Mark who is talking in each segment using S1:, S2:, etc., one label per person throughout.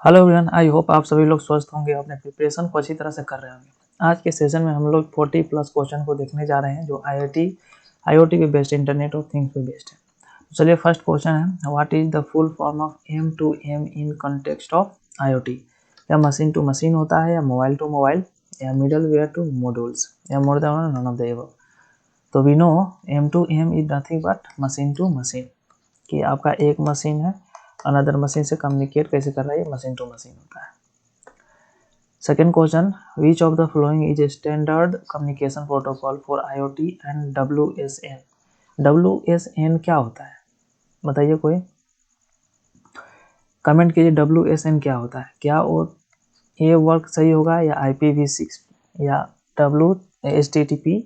S1: Hello everyone, I hope आप सभी लोग स्वस्थ होंगे, अपने प्रिपरेशन को अच्छी तरह से कर रहे होंगे। आज के सेशन में हम लोग 40 प्लस क्वेश्चन को देखने जा रहे हैं जो आईओटी पे बेस्ड, इंटरनेट ऑफ थिंग्स पे बेस्ड है। तो चलिए, फर्स्ट क्वेश्चन है, what is the full form of M to M in context of IoT? या मशीन टू मशीन होता है, या मोबाइल टू मोबाइल, या मिडल वेयर टू मॉड्यूल्स, या more than one, none of the above. तो we know M to M is nothing but machine to machine, कि आपका एक मशीन है अनदर मशीन से कम्युनिकेट कैसे कर रहा है, मशीन टू मशीन होता है। Second question, which of the following is a standard communication protocol for IoT and WSN? WSN क्या होता है, बताइए कोई, कमेंट कीजिए। WSN क्या होता है, क्या वो ये वर्क सही होगा, या IPv6, या HTTP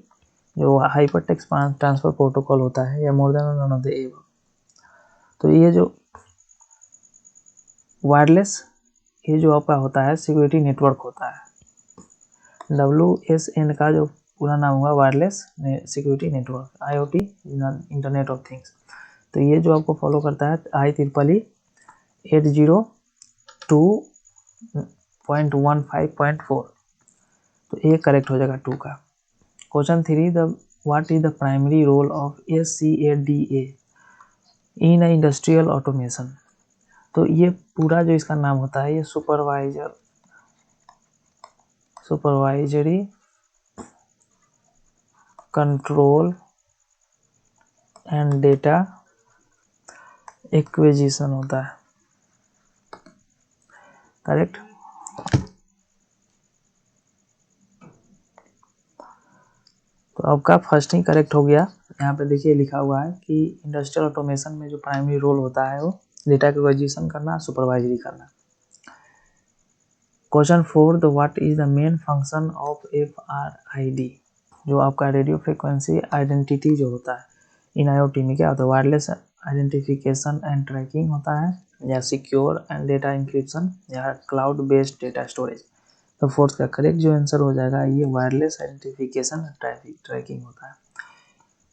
S1: जो हाइपर टेक्स्ट ट्रांसफर प्रोटोकॉल होता है, या more than none of the above. तो ये जो वायरलेस, ये जो आपका होता है सिक्योरिटी नेटवर्क होता है। WSN का जो पूरा नाम हुआ wireless security network, IoT internet of things. तो ये जो आपको फॉलो करता है IEEE 802.15.4, तो ये करेक्ट हो जाएगा 2 का। Question 3, what is the primary role of SCADA in industrial automation? तो ये पूरा जो इसका नाम होता है, ये supervisory control and data acquisition होता है, करेक्ट। तो आपका फर्स्ट ही करेक्ट हो गया। यहाँ पे देखिए लिखा हुआ है कि इंडस्ट्रियल ऑटोमेशन में जो प्राइमरी रोल होता है वो डेटा एक्विजिशन करना, सुपरवाइजरी करना। Question 4, what is the main function of FRID? जो आपका रेडियो फ्रिक्वेंसी आइडेंटिटी जो होता है इन IoT में क्या होता है, वायरलेस आइडेंटिफिकेशन एंड ट्रैकिंग होता है, या सिक्योर एंड डेटा इंक्रिप्शन, या क्लाउड बेस्ड डेटा स्टोरेज। तो फोर्थ का करेक्ट जो आंसर हो जाएगा ये वायरलेस आइडेंटिफिकेशन ट्रैकिंग होता है।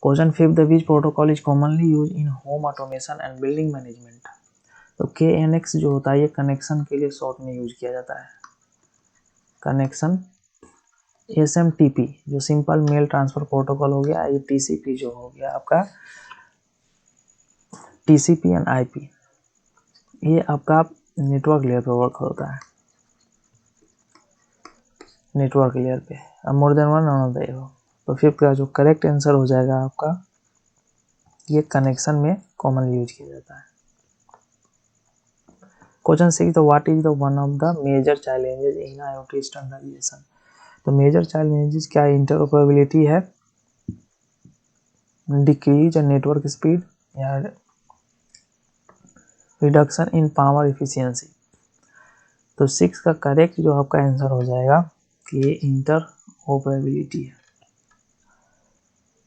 S1: Question 5, the which protocol is commonly use in home automation and building management? तो KNX जो होता है ये कनेक्शन के लिए शॉर्ट में यूज किया जाता है, कनेक्शन। SMTP जो सिंपल मेल ट्रांसफर प्रोटोकॉल हो गया, ये TCP जो हो गया आपका TCP एंड IP, ये आपका नेटवर्क लेयर पे वर्क होता है, नेटवर्क लेयर पे। अब more than one, none of the above. तो फिफ्थ का जो करेक्ट आंसर हो जाएगा आपका, ये कनेक्शन में कॉमन यूज किया जाता है। Question 6, what is the one of the major challenges in IoT standardisation? तो मेजर चैलेंजेस क्या, इंटरऑपरेबिलिटी है, डिक्रीज नेटवर्क स्पीड, या रिडक्शन इन पावर इफिशियंसी। तो 6 का करेक्ट जो आपका आंसर हो जाएगा कि ये इंटरऑपरेबिलिटी है।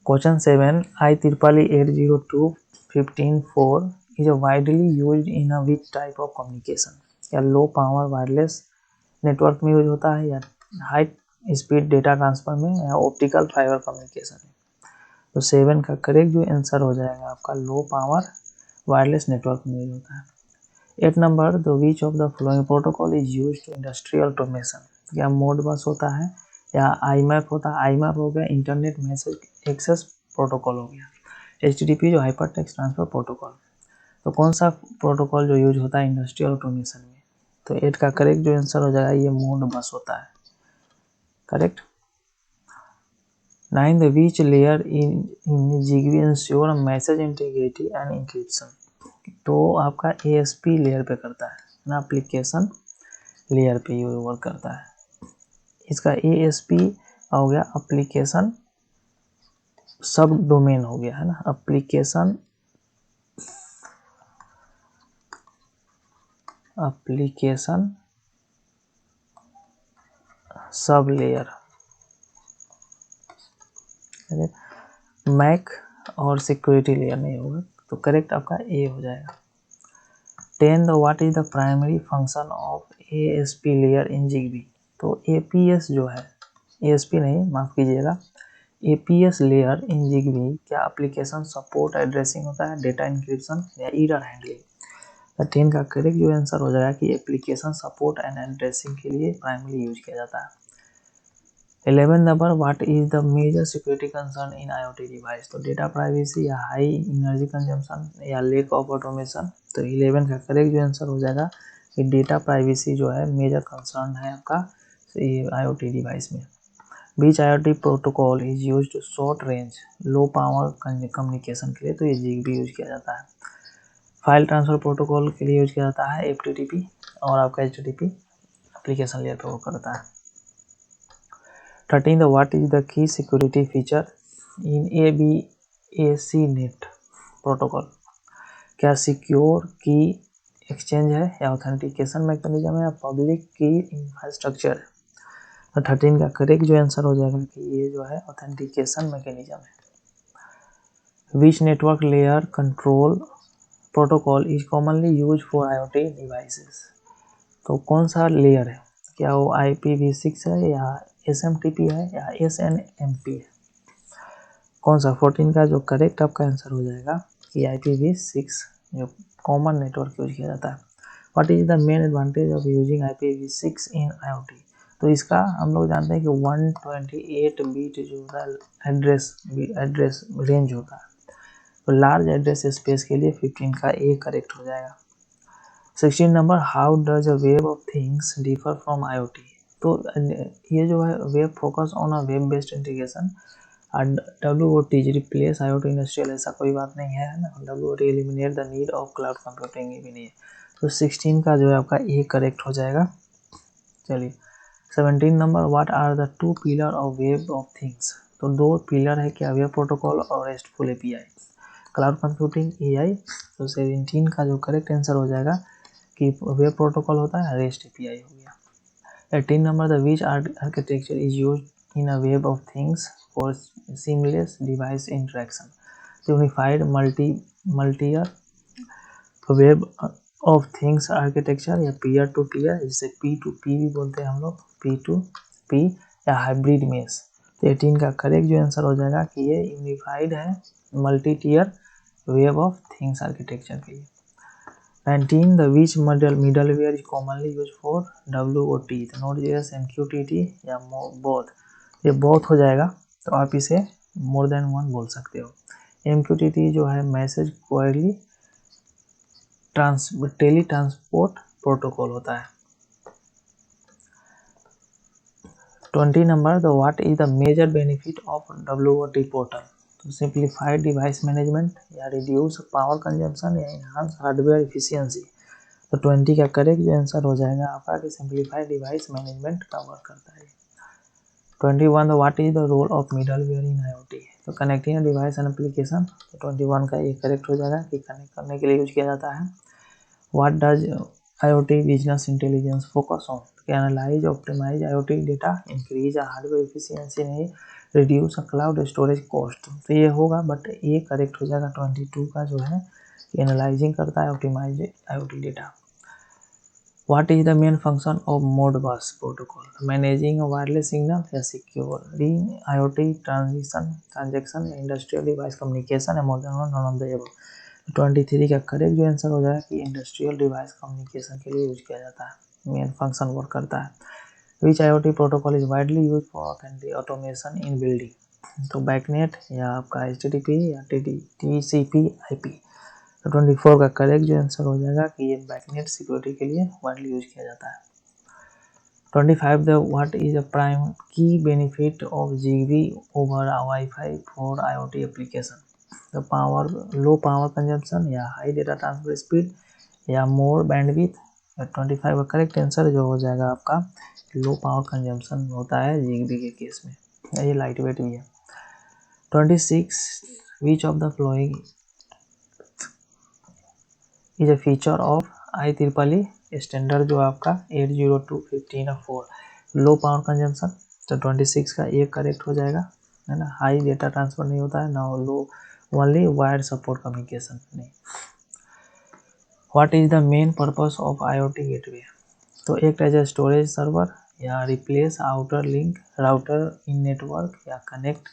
S1: Question 7, IEEE 802.15.4 is widely used in a which type of communication? या लो पावर वायरलेस नेटवर्क में यूज होता है, या हाई स्पीड डेटा ट्रांसफर में, या ऑप्टिकल फाइबर कम्युनिकेशन में। तो 7 का करेक्ट जो आंसर हो जाएगा आपका लो पावर वायरलेस नेटवर्क में यूज होता है। 8 नंबर, the which of the following protocol is use to industrial automation? या मोड बस होता है, या IMAP होता है, IMAP हो गया इंटरनेट मैसेज एक्सेस प्रोटोकॉल हो गया, HTTP जो हाइपर टेक्स्ट ट्रांसफर प्रोटोकॉल। तो कौन सा प्रोटोकॉल जो यूज होता है इंडस्ट्रियल ऑटोमेशन में? तो 8 का करेक्ट जो आंसर हो जाएगा ये मोड बस होता है, correct. 9, which layer in ZigBee ensure message integrity and encryption? तो आपका ASP लेयर पे करता है ना, एप्लीकेशन लेयर पे ये वर्क करता है। इसका ASP हो गया एप्लीकेशन सब डोमेन हो गया है ना, एप्लीकेशन सब लेयर, मैक और सिक्योरिटी लेयर नहीं होगा। तो करेक्ट आपका ए हो जाएगा। 10, what is the primary function of ASP layer in ZigBee? तो APS जो है, ASP नहीं, माफ कीजिएगा, APS लेयर इन ZigBee क्या एप्लीकेशन सपोर्ट एड्रेसिंग होता है, डेटा इंक्रिप्शन, या एरर हैंडलिंग? 13 का करेक्ट जो आंसर हो जाएगा कि एप्लीकेशन सपोर्ट एंड एड्रेसिंग के लिए प्राइमरी यूज किया जाता है। 11 नंबर what is the major security concern in IoT device, तो डेटा प्राइवेसी या हाई एनर्जी कंजम्पशन या लेक ऑफ ऑटोमेशन। तो 11 का करेक्ट जो आंसर हो जाएगा कि डेटा प्राइवेसी जो है मेजर कंसर्न है आपका IoT डिवाइस में। Which IoT protocol is used to short range low power communication के लिए, तो ये ZigBee यूज किया जाता है। फाइल ट्रांसफर प्रोटोकॉल के लिए यूज किया जाता है FTTP, और आपका HTTP एप्लीकेशन लेयर पे वो करता है। 13 व्हाट इज द की security feature in ABACnet protocol, क्या सिक्योर की एक्सचेंज है या ऑथेंटिकेशन मैकेनिज्म है या पब्लिक की इंफ्रास्ट्रक्चर है। तो 13 का करेक्ट जो आंसर हो जाएगा कि ये जो है ऑथेंटिकेशन मैकेनिज्म है। Which network layer control protocol is commonly use for IoT devices, तो कौन सा लेयर है, क्या वो IPv6 है या SMTP है या SNMP है, कौन सा। 14 का जो करेक्ट आपका आंसर हो जाएगा कि IPv6 जो कॉमन नेटवर्क यूज किया जाता है। What is the main advantage of using IPv6 in IoT, तो इसका हम लोग जानते हैं कि 128 बीट जो है एड्रेस रेंज होता है, तो लार्ज एड्रेस स्पेस के लिए 15 का ए करेक्ट हो जाएगा। 16 number how does a web of things differ from IoT, तो ये जो है web focus on a web based integration, WOT replace IoT industrial, ऐसा कोई बात नहीं है ना। WOT eliminate the need of cloud computing, भी नहीं है। तो 16 का जो है आपका ए करेक्ट हो जाएगा। चलिए 17 नंबर what are the two pillar of web of things, तो दो पिलर है क्या, वेब प्रोटोकॉल और RESTful API, cloud computing AI। तो 17 का जो करेक्ट आंसर हो जाएगा कि वेब प्रोटोकॉल होता है, रेस्ट API हो गया। 18 number the which architecture is used in a web of things for seamless device interaction, unified multi-year web of things architecture या पीयर टू पीयर, जिसे P2P भी बोलते हैं हम लोग, P2P या हाइब्रिड मेश। तो 18 का करेक्ट जो आंसर हो जाएगा कि ये यूनिफाइड है multi tier web of things architecture के लिए। 19 the which middleware is commonly use for WOT, तो Node.js MQTT या बोथ, ये बोथ हो जाएगा, तो आप इसे मोर देन वन बोल सकते हो। MQTT जो है message query tele transport protocol होता है। 20 नंबर the what is the major benefit of WOT portal, तो सिंप्लीफाइड डिवाइस मैनेजमेंट या रिड्यूस पावर कंजम्पशन या इनहांस हार्डवेयर एफिशिएंसी। तो 20 का करेक्ट जो आंसर हो जाएगा आपका कि सिंप्लीफाइड डिवाइस मैनेजमेंट का वर्क करता है। 21 what is the role of middleware in IoT, तो कनेक्टिंग डिवाइस एंड एप्लीकेशन। तो 21 का ये करेक्ट हो जाएगा कि कनेक्ट करने के लिए यूज किया जाता है। What does IoT business intelligence focus on? Analyze, optimize IoT data, increase hardware efficiency, नहीं reduce cloud storage cost, तो ये होगा, बट ये करेक्ट हो जाएगा 22 का जो है एनालाइजिंग करता है optimise IoT data. What is the main function of Modbus protocol? Managing a wireless signal या securing IoT transaction या industrial device communication या more than one, none of the above। 23 का करेक्ट जो आंसर हो जाएगा कि इंडस्ट्रियल डिवाइस कम्युनिकेशन के लिए यूज किया जाता है, मेन फंक्शन वर्क करता है। विच IoT protocol is widely use for automation in building, तो बैकनेट या आपका HTTP या TCP/IP। तो 24 का करेक्ट जो आंसर हो जाएगा कि ये बैकनेट सिक्योरिटी के लिए वाइडली यूज किया जाता है। 25 the what is a prime key benefit of ZigBee over Wi-Fi for IoT application, तो पावर लो पावर कंजम्पशन या हाई डेटा ट्रांसफर स्पीड या मोर बैंडविड्थ। 25 का करेक्ट आंसर जो हो जाएगा आपका लो पावर कंजम्पशन होता है ZigBee के केस में, ये लाइट वेट भी है। 26 विच of the flowing is a feature of IEEE standard जो आपका 802.15.4 लो पावर कंजम्पशन। तो 26 का ये करेक्ट हो जाएगा, है ना, हाई डेटा ट्रांसफर नहीं होता है ना, low only wire support communication नहीं। What is the main purpose of IoT gateway, तो act as a storage server या replace outer link router in network या connect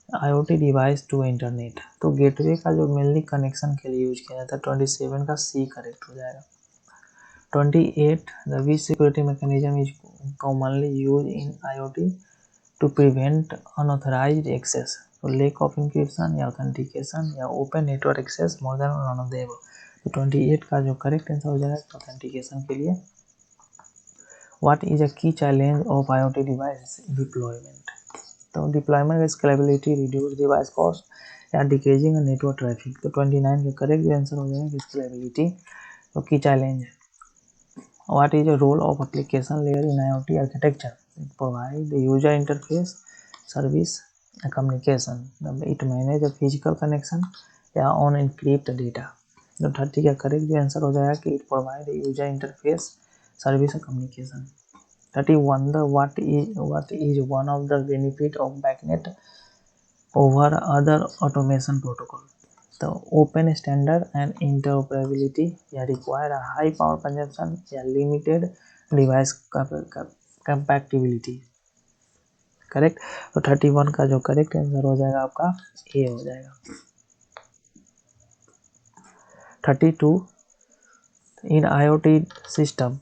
S1: IoT device to internet, तो gateway का जो मेनली कनेक्शन के लिए use किया जाता है 27 का सी करेक्ट हो जाएगा। 28 the which security mechanism is commonly used in IoT to prevent unauthorized access, तो lack of encryption या authentication या open network access more than none of the above, तो 28 का जो करेक्ट आंसर हो जाएगा ऑथेंटिकेशन के लिए। What is a key challenge of IoT device deployment, तो डिप्लॉयमेंट का स्केलेबिलिटी, रिड्यूस डिवाइस कॉस्ट या डिक्रीजिंग नेटवर्क ट्रैफिक, तो 29 का करेक्ट आंसर हो जाएगा स्केलेबिलिटी, तो की चैलेंज है। What is the role of application layer in IoT architecture? It provides the user interface, service, and communication. It manages a physical connection या on encrypt data. तो 30 का करेक्ट जो answer हो जाएगा कि it provide the user interface, service, and communication. 31 the what is one of the benefit of BACnet over other automation protocol? तो open standard and interoperability या require high power consumption या limited device compatibility, correct. तो 31 का जो correct answer हो जाएगा आपका ए हो जाएगा। 32 इन IoT system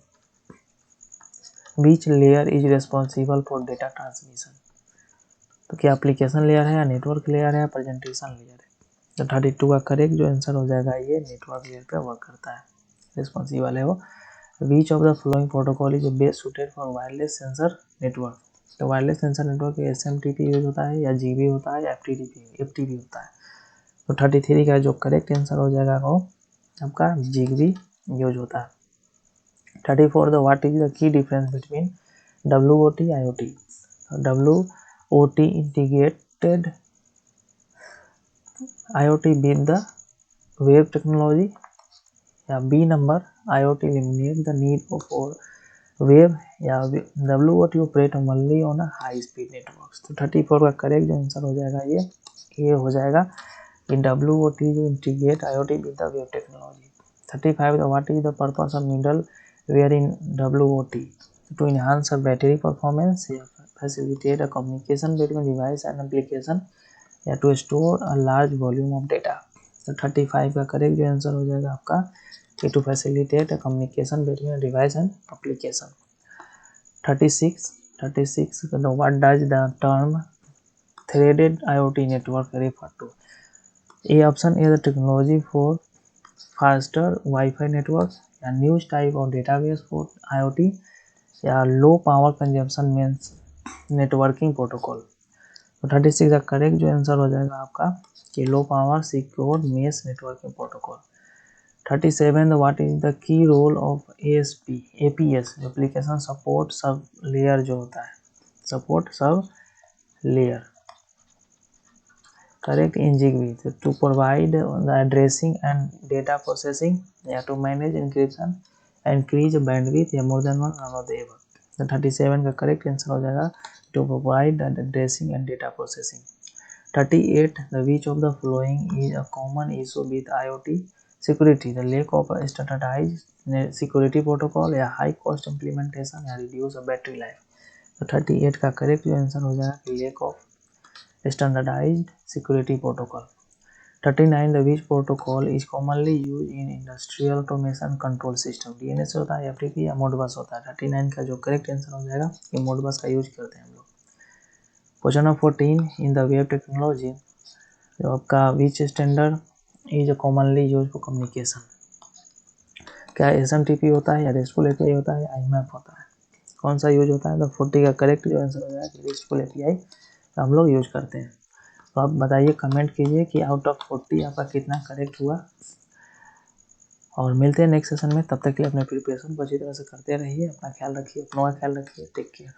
S1: beach layer is responsible for data transmission, तो क्या एप्लीकेशन लेयर है या नेटवर्क लेयर है या प्रेजेंटेशन लेयर है, तो 32 का करेक्ट जो आंसर हो जाएगा ये नेटवर्क लेयर पे वर्क करता है, रिस्पॉन्सिबल है वो। Which of the following protocol is best suited for wireless sensor network, तो wireless sensor network SMTP use होता है या GB होता है या FTP होता है, तो 33 का जो करेक्ट आंसर हो जाएगा वो आपका GB यूज होता है। 34 द व्हाट इज द की difference between WOT IoT, WOT integrated IoT with the web technology या B number IoT eliminate the need for web या WOT operate only on a high speed networks, तो 34 का correct जो answer हो जाएगा ये हो जाएगा कि WOT जो integrate IoT with the web technology। 35 the what is the purpose of middleware in WOT, to enhance the battery performance या facilitate a communication between device and application या to store a large volume of data, तो 35 का correct जो answer हो जाएगा आपका कि to facilitate a communication between a device and application। 36 what does the term threaded IoT network refer to, A option is the technology for faster Wi-Fi networks या news type और database for IoT या लो power consumption means networking protocol, तो 36 का correct जो answer हो जाएगा आपका कि low power secure mesh networking protocol. 37 what is the key role of APS application support sub layer जो होता है, support sub layer, correct in ZigBee, to provide the addressing and data processing या to manage encryption increase bandwidth या more than one of the above, तो 37 का correct answer हो जाएगा to provide the addressing and data processing. 38 the which of the flowing is a common issue with IoT security, the lack of standardised security protocol या high cost implementation या reduce battery life, तो 38 का correct जो answer हो जाएगा कि lack of standardized security protocol। 39 the which protocol is commonly used in industrial automation control system, DNS होता है FTP या Modbus होता है, 39 का जो करेक्ट आंसर हो जाएगा कि Modbus का यूज करते हैं हम लोग। Question number 14 in the web technology, जो आपका विच standard is commonly use for communication, क्या SMTP होता है या RESTful API होता है या IMAP होता है, कौन सा यूज होता है, तो 40 का करेक्ट जो आंसर हो जाएगा कि RESTful API हम लोग यूज करते हैं। तो आप बताइए, कमेंट कीजिए कि आउट ऑफ 40 आपका कितना करेक्ट हुआ, और मिलते हैं नेक्स्ट सेशन में। तब तक के लिए अपने प्रिपरेशन को अच्छी तरह से करते रहिए, अपना ख्याल रखिए, अपना ख्याल रखिए, टेक केयर।